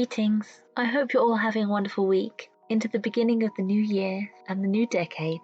Greetings. I hope you're all having a wonderful week into the beginning of the new year and the new decade.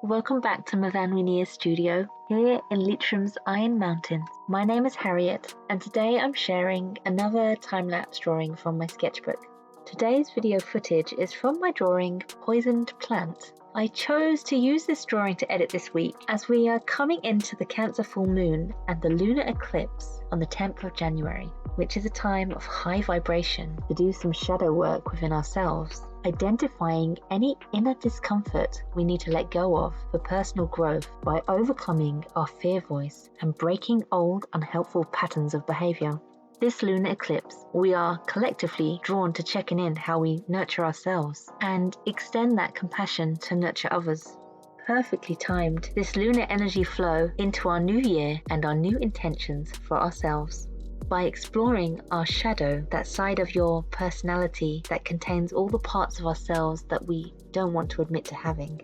Welcome back to MyfanwyNia studio here in Leitrim's Iron Mountains. My name is Harriet and today I'm sharing another time-lapse drawing from my sketchbook. Today's video footage is from my drawing Poisoned Plant. I chose to use this drawing to edit this week as we are coming into the Cancer full moon and the lunar eclipse on the 10th of January, which is a time of high vibration to do some shadow work within ourselves, identifying any inner discomfort we need to let go of for personal growth by overcoming our fear voice and breaking old unhelpful patterns of behavior. This lunar eclipse, we are collectively drawn to checking in how we nurture ourselves and extend that compassion to nurture others. Perfectly timed, this lunar energy flow into our new year and our new intentions for ourselves. By exploring our shadow, that side of your personality that contains all the parts of ourselves that we don't want to admit to having.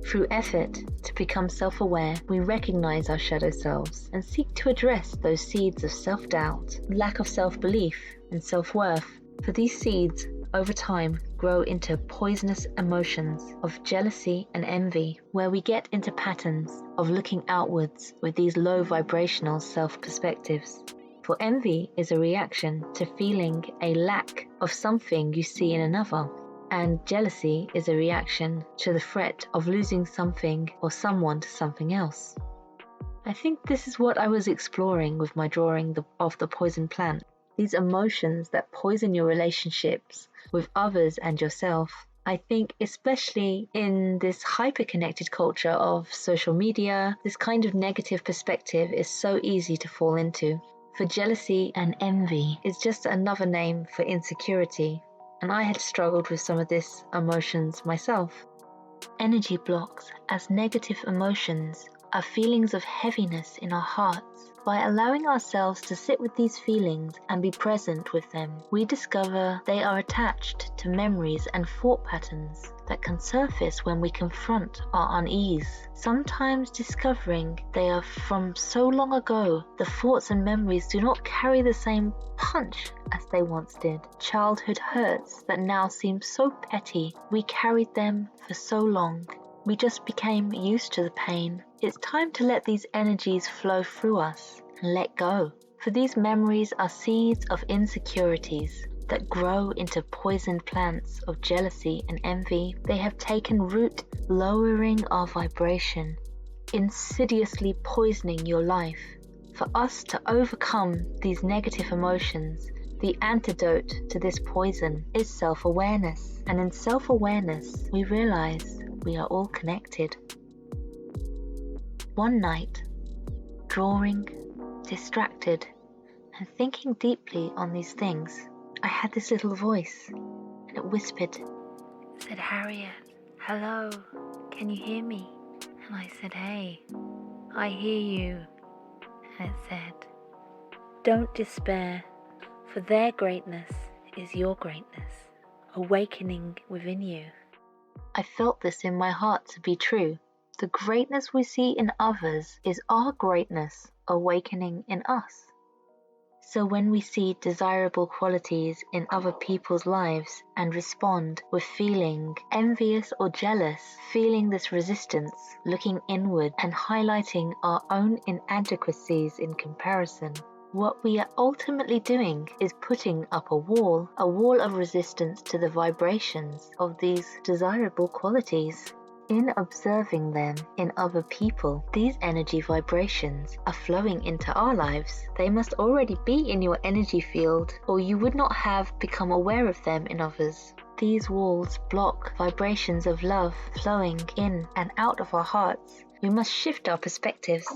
Through effort to become self-aware, we recognize our shadow selves and seek to address those seeds of self-doubt, lack of self-belief, and self-worth. For these seeds, over time, grow into poisonous emotions of jealousy and envy, where we get into patterns of looking outwards with these low vibrational self-perspectives. For envy is a reaction to feeling a lack of something you see in another. And jealousy is a reaction to the threat of losing something or someone to something else. I think this is what I was exploring with my drawing of the poison plant. These emotions that poison your relationships with others and yourself. I think especially in this hyper-connected culture of social media, this kind of negative perspective is so easy to fall into. For jealousy and envy is just another name for insecurity. And I had struggled with some of these emotions myself. Energy blocks as negative emotions are feelings of heaviness in our hearts. By allowing ourselves to sit with these feelings and be present with them, we discover they are attached to memories and thought patterns that can surface when we confront our unease. Sometimes discovering they are from so long ago, the thoughts and memories do not carry the same punch as they once did. Childhood hurts that now seem so petty, we carried them for so long. We just became used to the pain. It's time to let these energies flow through us and let go. For these memories are seeds of insecurities that grow into poisoned plants of jealousy and envy. They have taken root, lowering our vibration, insidiously poisoning your life. For us to overcome these negative emotions, the antidote to this poison is self-awareness. And in self-awareness, we realize we are all connected. One night, drawing, distracted, and thinking deeply on these things, I had this little voice, and it whispered. It said, "Harriet, hello, can you hear me?" And I said, "Hey, I hear you." And it said, "Don't despair, for their greatness is your greatness, awakening within you." I felt this in my heart to be true. The greatness we see in others is our greatness awakening in us. So when we see desirable qualities in other people's lives and respond with feeling envious or jealous, feeling this resistance, looking inward and highlighting our own inadequacies in comparison, what we are ultimately doing is putting up a wall of resistance to the vibrations of these desirable qualities. In observing them in other people, these energy vibrations are flowing into our lives. They must already be in your energy field, or you would not have become aware of them in others. These walls block vibrations of love flowing in and out of our hearts. We must shift our perspectives.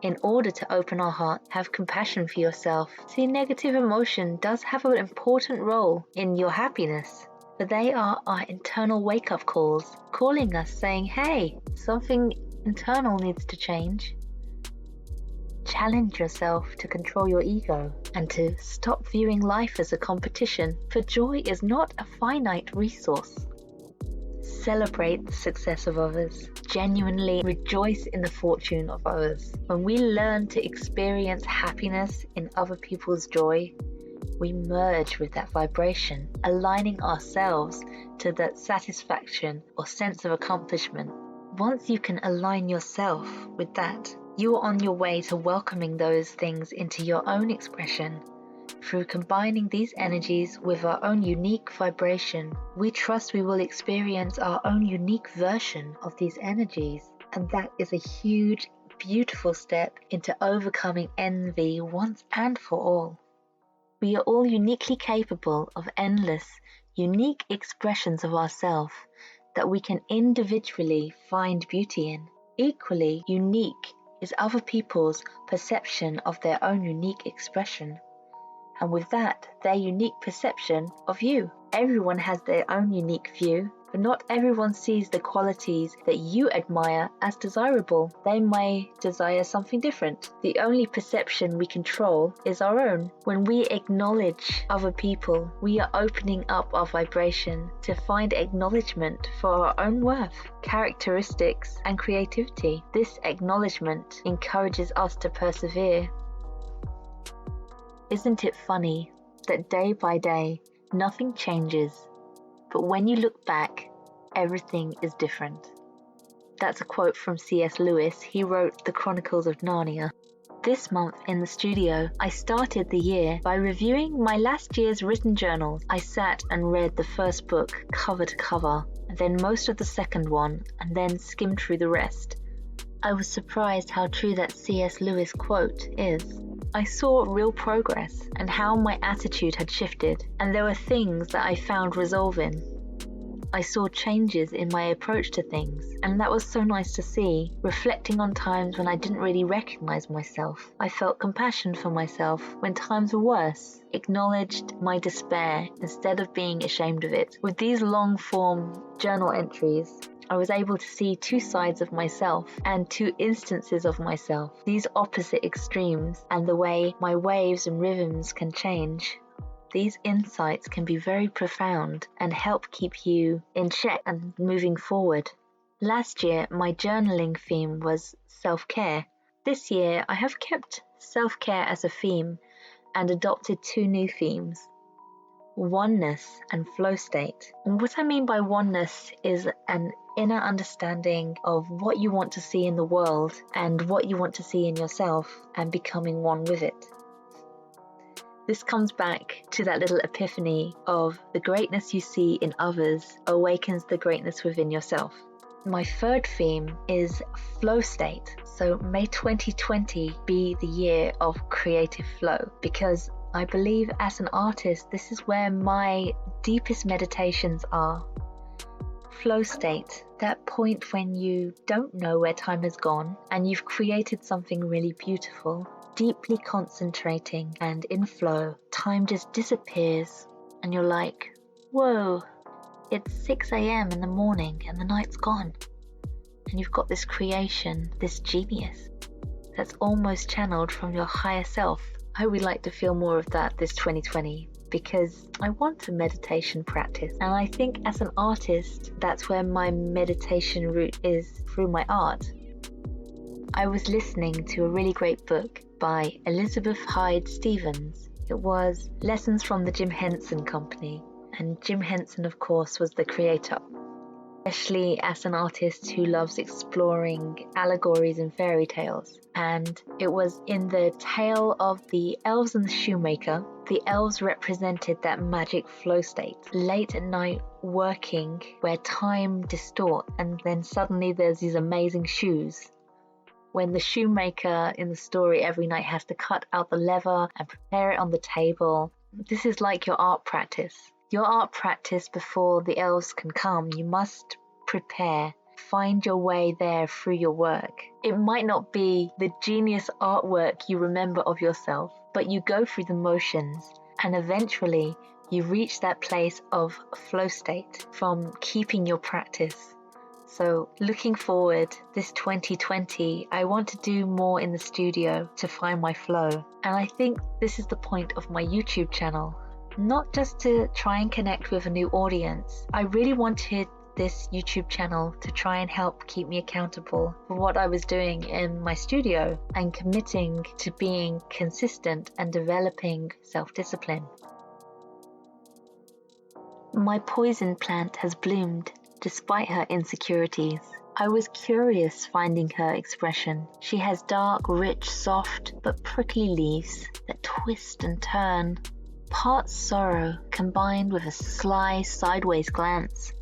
In order to open our heart, have compassion for yourself. See, negative emotion does have an important role in your happiness. But they are our internal wake-up calls, calling us saying, hey, something internal needs to change. Challenge yourself to control your ego and to stop viewing life as a competition, for joy is not a finite resource. Celebrate the success of others. Genuinely rejoice in the fortune of others. When we learn to experience happiness in other people's joy, we merge with that vibration, aligning ourselves to that satisfaction or sense of accomplishment. Once you can align yourself with that, you are on your way to welcoming those things into your own expression. Through combining these energies with our own unique vibration, we trust we will experience our own unique version of these energies. And that is a huge, beautiful step into overcoming envy once and for all. We are all uniquely capable of endless, unique expressions of ourselves that we can individually find beauty in. Equally unique is other people's perception of their own unique expression. And with that, their unique perception of you. Everyone has their own unique view, but not everyone sees the qualities that you admire as desirable. They may desire something different. The only perception we control is our own. When we acknowledge other people, we are opening up our vibration to find acknowledgement for our own worth, characteristics, and creativity. This acknowledgement encourages us to persevere. Isn't it funny that day by day, nothing changes, but when you look back, everything is different? That's a quote from C.S. Lewis. He wrote The Chronicles of Narnia. This month in the studio, I started the year by reviewing my last year's written journals. I sat and read the first book cover to cover, and then most of the second one, and then skimmed through the rest. I was surprised how true that C.S. Lewis quote is. I saw real progress and how my attitude had shifted, and there were things that I found resolving. I saw changes in my approach to things, and that was so nice to see. Reflecting on times when I didn't really recognize myself, I felt compassion for myself when times were worse, acknowledged my despair instead of being ashamed of it. With these long-form journal entries, I was able to see two sides of myself and two instances of myself, these opposite extremes, and the way my waves and rhythms can change. These insights can be very profound and help keep you in check and moving forward. Last year, my journaling theme was self-care. This year, I have kept self-care as a theme and adopted two new themes: oneness and flow state. And what I mean by oneness is an inner understanding of what you want to see in the world and what you want to see in yourself, and becoming one with it. This comes back to that little epiphany of the greatness you see in others awakens the greatness within yourself. My third theme is flow state. So may 2020 be the year of creative flow, because I believe as an artist, this is where my deepest meditations are. Flow state, that point when you don't know where time has gone and you've created something really beautiful, deeply concentrating and in flow. Time just disappears and you're like, whoa, it's 6 a.m. in the morning and the night's gone. And you've got this creation, this genius that's almost channeled from your higher self. I would like to feel more of that this 2020, because I want a meditation practice. And I think as an artist, that's where my meditation route is, through my art. I was listening to a really great book by Elizabeth Hyde Stevens. It was Lessons from the Jim Henson Company. And Jim Henson, of course, was the creator. Especially as an artist who loves exploring allegories and fairy tales. And it was in the tale of the Elves and the Shoemaker. The elves represented that magic flow state, late at night working where time distorts, and then suddenly there's these amazing shoes. When the shoemaker in the story every night has to cut out the leather and prepare it on the table. This is like your art practice. Your art practice before the elves can come. You must prepare, find your way there through your work. It might not be the genius artwork you remember of yourself, but you go through the motions and eventually you reach that place of flow state from keeping your practice. So looking forward, this 2020, I want to do more in the studio to find my flow. And I think this is the point of my YouTube channel. Not just to try and connect with a new audience. I really wanted this YouTube channel to try and help keep me accountable for what I was doing in my studio and committing to being consistent and developing self-discipline. My poison plant has bloomed despite her insecurities. I was curious finding her expression. She has dark, rich, soft, but prickly leaves that twist and turn. Part sorrow combined with a sly, sideways glance.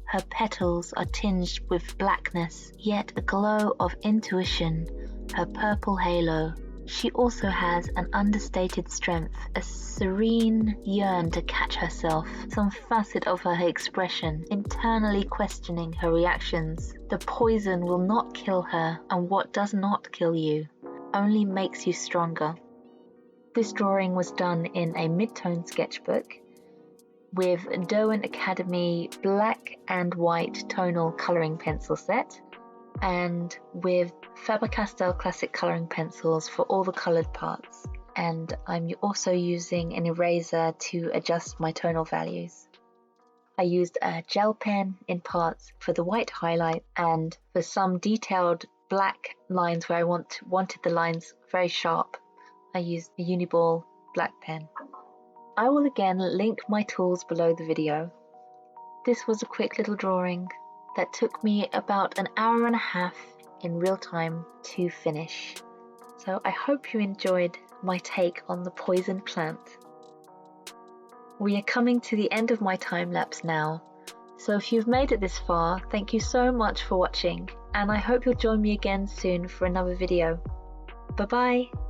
Her petals are tinged with blackness, yet a glow of intuition, her purple halo. She also has an understated strength, a serene yearn to catch herself, some facet of her expression, internally questioning her reactions. The poison will not kill her, and what does not kill you only makes you stronger. This drawing was done in a mid-tone sketchbook with 𝕙𝕠𝕡𝕪 black and white tonal colouring pencil set, and with Faber-Castell classic colouring pencils for all the coloured parts. And I'm also using an eraser to adjust my tonal values. I used a gel pen in parts for the white highlight, and for some detailed black lines where I wanted the lines very sharp, I used a Uniball black pen. I will again link my tools below the video. This was a quick little drawing that took me about an hour and a half in real time to finish. So I hope you enjoyed my take on the poison plant. We are coming to the end of my time lapse now, so if you've made it this far, thank you so much for watching, and I hope you'll join me again soon for another video. Bye bye!